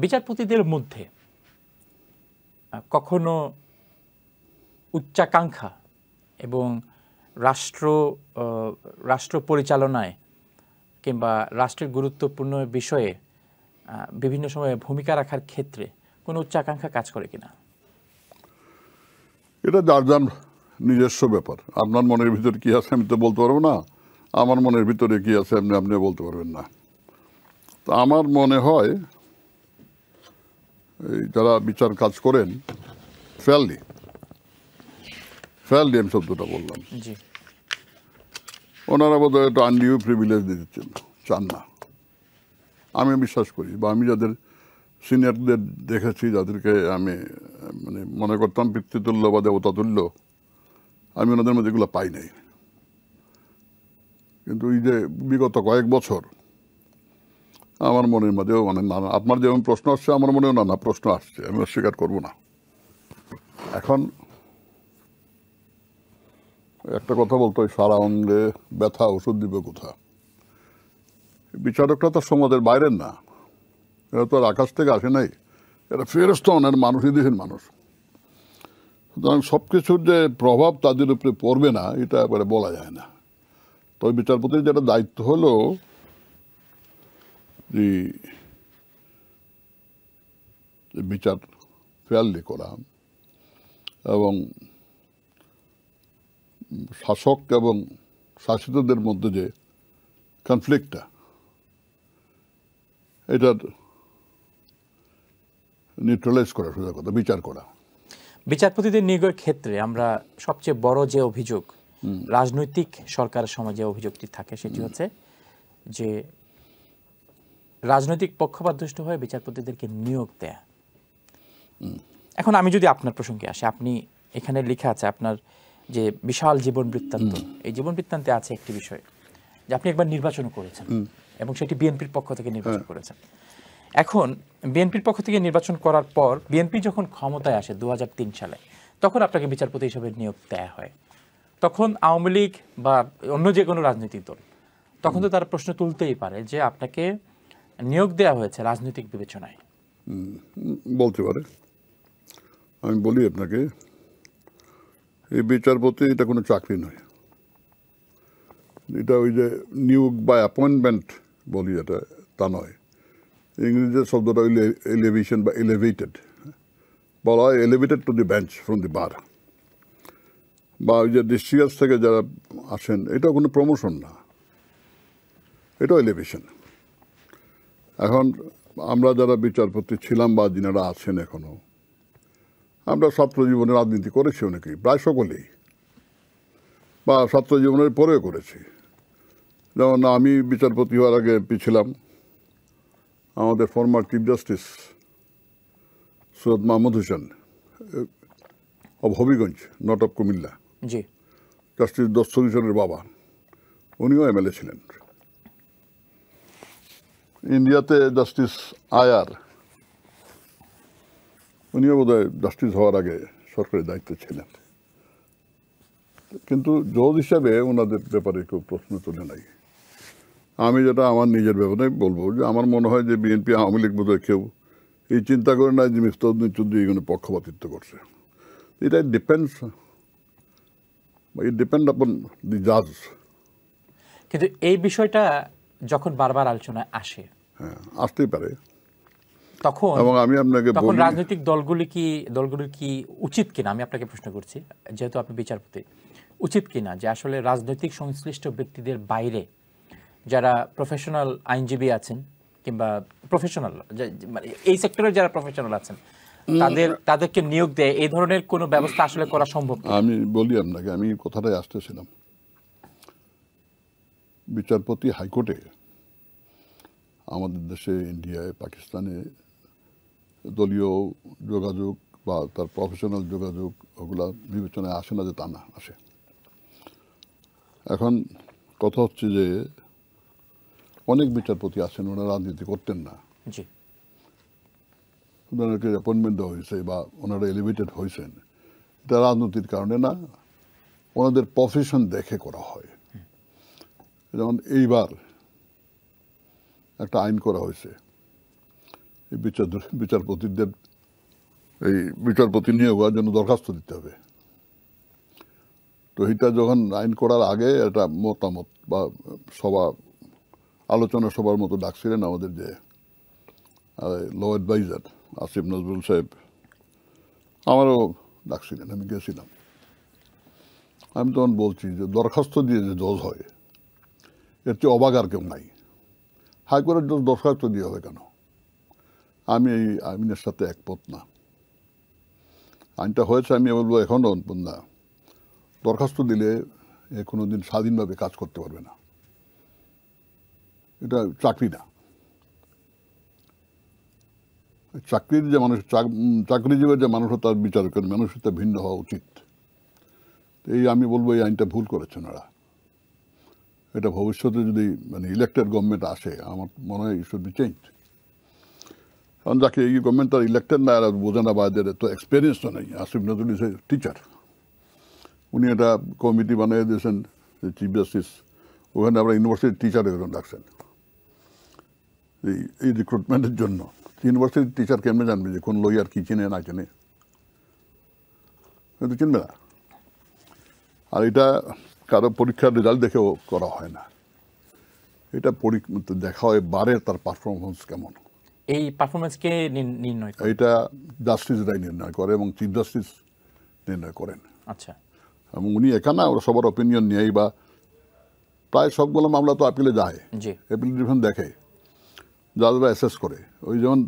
বিচারপতিদের মধ্যে কখনো উচ্চাকাঙ্ক্ষা এবং রাষ্ট্র পরিচালনায় কিংবা রাষ্ট্রের গুরুত্বপূর্ণ বিষয়ে বিভিন্ন সময়ে ভূমিকা রাখার ক্ষেত্রে কোনো উচ্চাকাঙ্ক্ষা কাজ করে কিনা? এটা যার যার নিজস্ব ব্যাপার। আপনার মনের ভিতরে কি আছে আমি তো বলতে পারবো না, আমার মনের ভিতরে কি আছে আপনি বলতে পারবেন না। তো আমার মনে হয় এই যারা বিচার কাজ করেন ফেয়ারলি আমি শব্দটা বললাম, জি, ওনারা বোধহয় একটা আনডিউ প্রিভিলেজ দিতে চান না। আমি বিশ্বাস করি, বা আমি যাদের সিনিয়রদের দেখেছি, যাদেরকে আমি মানে মনে করতাম পিতৃতুল্য বা দেবতাতুল্য, আমি ওনাদের মধ্যে এগুলো পাই নাই। কিন্তু এই যে বিগত কয়েক বছর আমার মনের মধ্যেও মানে নানা, আপনার যেমন প্রশ্ন আসছে আমার মনেও নানা প্রশ্ন আসছে, আমি অস্বীকার করবো না। এখন একটা কথা বলতো, সারা অঙ্গে ব্যথা ওষুধ দিবে কোথা। বিচারকরা তো সমাজের বাইরের না, এরা তো আর আকাশ থেকে আসে নাই, এরা ফেরস্ত অনেক মানুষই দেশের মানুষ। সুতরাং সব কিছুর যে প্রভাব তাদের উপরে পড়বে না এটা একবারে বলা যায় না। তবে বিচারপতির যেটা দায়িত্ব হলো যে বিচার ফেয়ারলি করা এবং শাসক এবং শাসিতদের মধ্যে যে কনফ্লিক্টটা, এটার নিউট্রালাইজ করা, সোজা কথা বিচার করা। বিচারপতিদের নিয়োগের ক্ষেত্রে আমরা সবচেয়ে বড় যে অভিযোগ রাজনৈতিক সরকারের সময় যে অভিযোগটি থাকে সেটি হচ্ছে যে রাজনৈতিক পক্ষপাতদুষ্ট হয়ে বিচারপতিদেরকে নিয়োগ দেয়া। এখন আমি যদি আপনার প্রসঙ্গে আসি, আপনি এখানে লেখা আছে আপনার যে বিশাল জীবন বৃত্তান্ত, এই জীবন বৃত্তান্তে আছে একটি বিষয় যে আপনি একবার নির্বাচন করেছেন এবং সেটি বিএনপির পক্ষ থেকে নির্বাচন করেছেন। এখন বিএনপির পক্ষ থেকে নির্বাচন করার পর বিএনপি যখন ক্ষমতায় আসে 2003 সালে, তখন আপনাকে বিচারপতি হিসেবে নিয়োগ দেয়া হয়। তখন আওয়ামী লীগ বা অন্য যে কোনো রাজনৈতিক দল তখন তো তারা প্রশ্ন তুলতেই পারে যে আপনাকে নিয়োগ দেওয়া হয়েছে রাজনৈতিক বিবেচনায়। বলতে পারে। আমি বলি আপনাকে, এই বিচারপতি এটা কোনো চাকরি নয়, এটা ওই যে নিয়োগ বা অ্যাপয়েন্টমেন্ট বলি, এটা তা নয়। ইংরেজিতে শব্দটা এলিভেশন বা এলিভেটেড বলা হয়, elevated to the bench from the bar, বা ওই যে ডিস্ট্রিক্ট থেকে যারা আসেন, এটা কোনো প্রমোশন না, এটাও এলিভেশন। এখন আমরা যারা বিচারপতি ছিলাম বা যিনারা আছেন এখনো, আমরা ছাত্র জীবনে রাজনীতি করেছি অনেকেই, প্রায় সকলেই, বা ছাত্র জীবনের পরেও করেছি। যেমন আমি বিচারপতি হওয়ার আগে এমপি ছিলাম, আমাদের former chief justice Syed Mahmud Hossain of Habiganj, not of Comilla, জি, জাস্টিস দস্তগীর হোসেনের বাবা, উনিও এমএলএ ছিলেন। ইন্ডিয়াতে জাস্টিস আয়ার, উনিও বোধহয় জাস্টিস হওয়ার আগে সরকারি দায়িত্বে ছিলেন। কিন্তু জজ হিসাবে ওনাদের ব্যাপারে কেউ প্রশ্ন তোলে নাই। আমি যেটা আমার নিজের ব্যাপারে বলবো, যে আমার মনে হয় যে বিএনপি আওয়ামী লীগ বোধহয় কেউ এই চিন্তা করে না যে মিফতাহুদ্দিন চৌধুরী এগুলো পক্ষপাতিত্ব করছে। এটা ডিপেন্ডস, ইট ডিপেন্ড আপন দি জাজ। কিন্তু এই বিষয়টা যখন বারবার আলোচনায় আসে, হ্যাঁ, আসতেই পারে। তখন এবং আমি আপনাকে তখন বলি, রাজনৈতিক দলগুলির কি উচিত কিনা, আমি আপনাকে প্রশ্ন করছি যেহেতু আপনি বিচারপতি, উচিত কিনা যে আসলে রাজনৈতিক সংশ্লিষ্ট ব্যক্তিদের বাইরে যারা প্রফেশনাল আইনজীবী আছেন কিংবা প্রফেশনাল এই সেক্টরের যারা প্রফেশনাল আছেন তাদেরকে নিয়োগ দেয়, এই ধরনের কোনো ব্যবস্থা আসলে করা সম্ভব কিনা? আমি বলি আপনাকে, আমি কথাটাই আসতেছিলাম। বিচারপতি হাইকোর্টে আমাদের দেশে, ইন্ডিয়ায়, পাকিস্তানে দলীয় যোগাযোগ বা তার প্রফেশনাল যোগাযোগ ওগুলা বিবেচনায় আসে না যে তা না, আসে। এখন কথা হচ্ছে যে অনেক বিচারপতি আছেন ওনারা রাজনীতি করতেন না, জি, ওনাদেরকে অ্যাপয়েন্টমেন্ট দেওয়া হয়েছে বা ওনারা এলিভেটেড হয়েছেন, এটা রাজনীতির কারণে না, ওনাদের প্রফেশন দেখে করা হয়। যেমন এইবার একটা আইন করা হয়েছে, এই বিচারপতিদের এই বিচারপতি নিয়োগ হওয়ার জন্য দরখাস্ত দিতে হবে। তো এটা যখন আইন করার আগে একটা মতামত বা সভা আলোচনা সভার মতো ডাকছিলেন আমাদের যে ল অ্যাডভাইজার আসিফ নজরুল সাহেব, আমারও ডাকছিলেন, আমি গেছিলাম। আমি তখন বলছি যে দরখাস্ত দিয়ে যে জজ হয় এর চেয়ে অবাক আর কেউ নাই। হাইকোর্টের জজ দরখাস্ত দিয়ে হবে কেন? আমি এই আইনের সাথে একমত না। আইনটা হয়েছে, আমি বলবো এখনও না, দরখাস্ত দিলে এ কোনোদিন স্বাধীনভাবে কাজ করতে পারবে না। এটা চাকরি না। চাকরির যে মানুষ, চাকরিজীবীর যে মানুষ, তার বিচারকের মানুষটা ভিন্ন হওয়া উচিত। এই আমি বলবো এই আইনটা ভুল করেছেন ওরা। এটা ভবিষ্যতে যদি মানে ইলেক্টেড গভর্নমেন্ট আসে, আমার মনে হয় শুড বি চেঞ্জ। কারণ যাকে এই গভর্নমেন্ট তার ইলেক্টেড না, বোঝে না, বা এদের তো এক্সপিরিয়েন্স তো নেই। Asif Nazrul is a teacher, উনি একটা কমিটি বানিয়ে দিয়েছেন চিফ জাস্টিস, ওখানে আমরা ইউনিভার্সিটির টিচার এরকম রাখছেন এই রিক্রুটমেন্টের জন্য। ইউনিভার্সিটির টিচার কেমনে জানবে যে কোন লয়ার কি চেনে না চেনে? কিন্তু চিনবে না। আর এটা কারো পরীক্ষার রেজাল্ট দেখেও করা হয় না, এটা দেখা হয় বারের তার পারফরমেন্স কেমন। এই পারফরমেন্স কে নির্ণয় করে? এটা জাস্টিসরাই নির্ণয় করে এবং চিফ জাস্টিস নির্ণয় করেন। আচ্ছা। এবং উনি এখানে ওরা সবার অপিনিয়ন নিয়েই, বা প্রায় সবগুলো মামলা তো আপিলে যায়, জি। অ্যাপিল ডিভিশন দেখে, জাজরা অ্যাসেস করে। ওই যেমন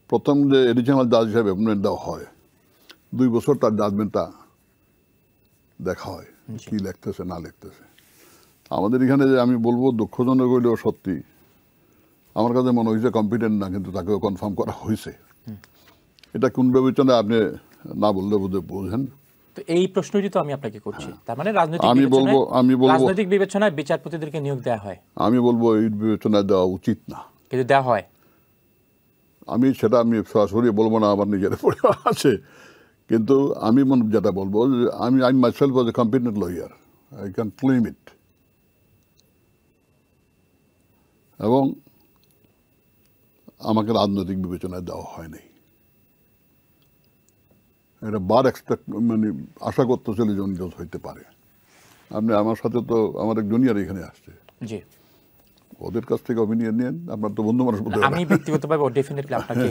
প্রথম যে এডিশনাল জাজ হিসাবে অ্যাপয়েন্টমেন্ট দেওয়া হয়, 2 বছর তার জাজমেন্টটা দেখা হয় কি লিখতেছে না লিখতেছে। আমাদের এখানে যে আমি বলবো দুঃখজনক হইলেও সত্যি, আমার কাছে মনে হয়েছে কম্পিটেন্ট না, কিন্তু তাকেও কনফার্ম করা হয়েছে। এটা কোন বিবেচনায় আপনি না বললে বোঝেন। তো এই প্রশ্নটি তো আমি আপনাকে করছি, তার মানে আমি বলবো রাজনৈতিক বিবেচনায় বিচারপতিদেরকে নিয়োগ দেওয়া হয়। আমি বলবো এই বিবেচনায় দেওয়া উচিত না, কিন্তু দেওয়া হয়। আমি সরাসরি বলবো না, আমার নিজের পড়ে আছে। কিন্তু আমি যেটা বলবো, আমি myself was A competent lawyer, I can claim ইট। এবং আমাকে রাজনৈতিক বিবেচনায় দেওয়া হয়নি। এটা মানে আশা করতেছিল যে উনি জজ হইতে পারে। আপনি আমার সাথে তো আমার এক জুনিয়র এখানে আসছে, জি, ওদের কাছ থেকে অপিনিয়ন নিয়েন। আপনার তো বন্ধু মানুষ বলতে আমি ব্যক্তিগতভাবে ডেফিনেটলি আপনাকে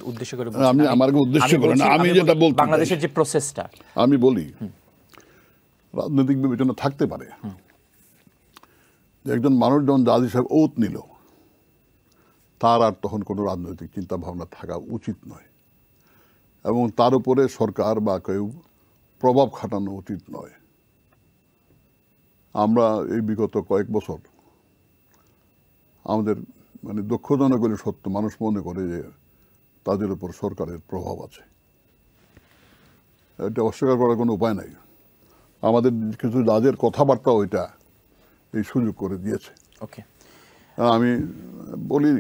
উদ্দেশ্য করে বলছি। আমি আমাকে উদ্দেশ্য করে না, আমি যেটা বলছি বাংলাদেশের যে প্রসেসটা আমি বলি, রাজনৈতিক বিবেচনা থাকতে পারে। যে একজন মানুষ যখন জাজ হিসাবে ওত নিল, তার আর তখন কোনো রাজনৈতিক চিন্তা ভাবনা থাকা উচিত নয়, এবং তার উপরে সরকার বা কেউ প্রভাব খাটানো উচিত নয়। আমরা এই বিগত কয়েক বছর আমাদের মানে দুঃখজনক হলে সত্য, মানুষ মনে করে যে তাদের উপর সরকারের প্রভাব আছে। এটা অস্বীকার করার কোনো উপায় নাই। আমাদের কিছু জাজের কথাবার্তা ওইটা এই সুযোগ করে দিয়েছে। ওকে, আমি বলি,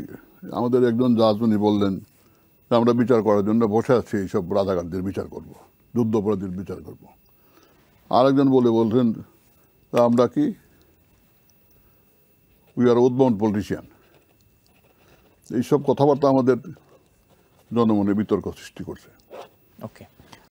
আমাদের একজন জাজ উনি বললেন যে আমরা বিচার করার জন্য বসে আছি, এইসব রাজাকারদের বিচার করব, যুদ্ধ অপরাধীর বিচার করব। আরেকজন বলছেন আমরা কি উই আর উদ্বাউন্ড পলিটিশিয়ান। এইসব কথাবার্তা আমাদের জনমনে বিতর্ক সৃষ্টি করছে। ওকে।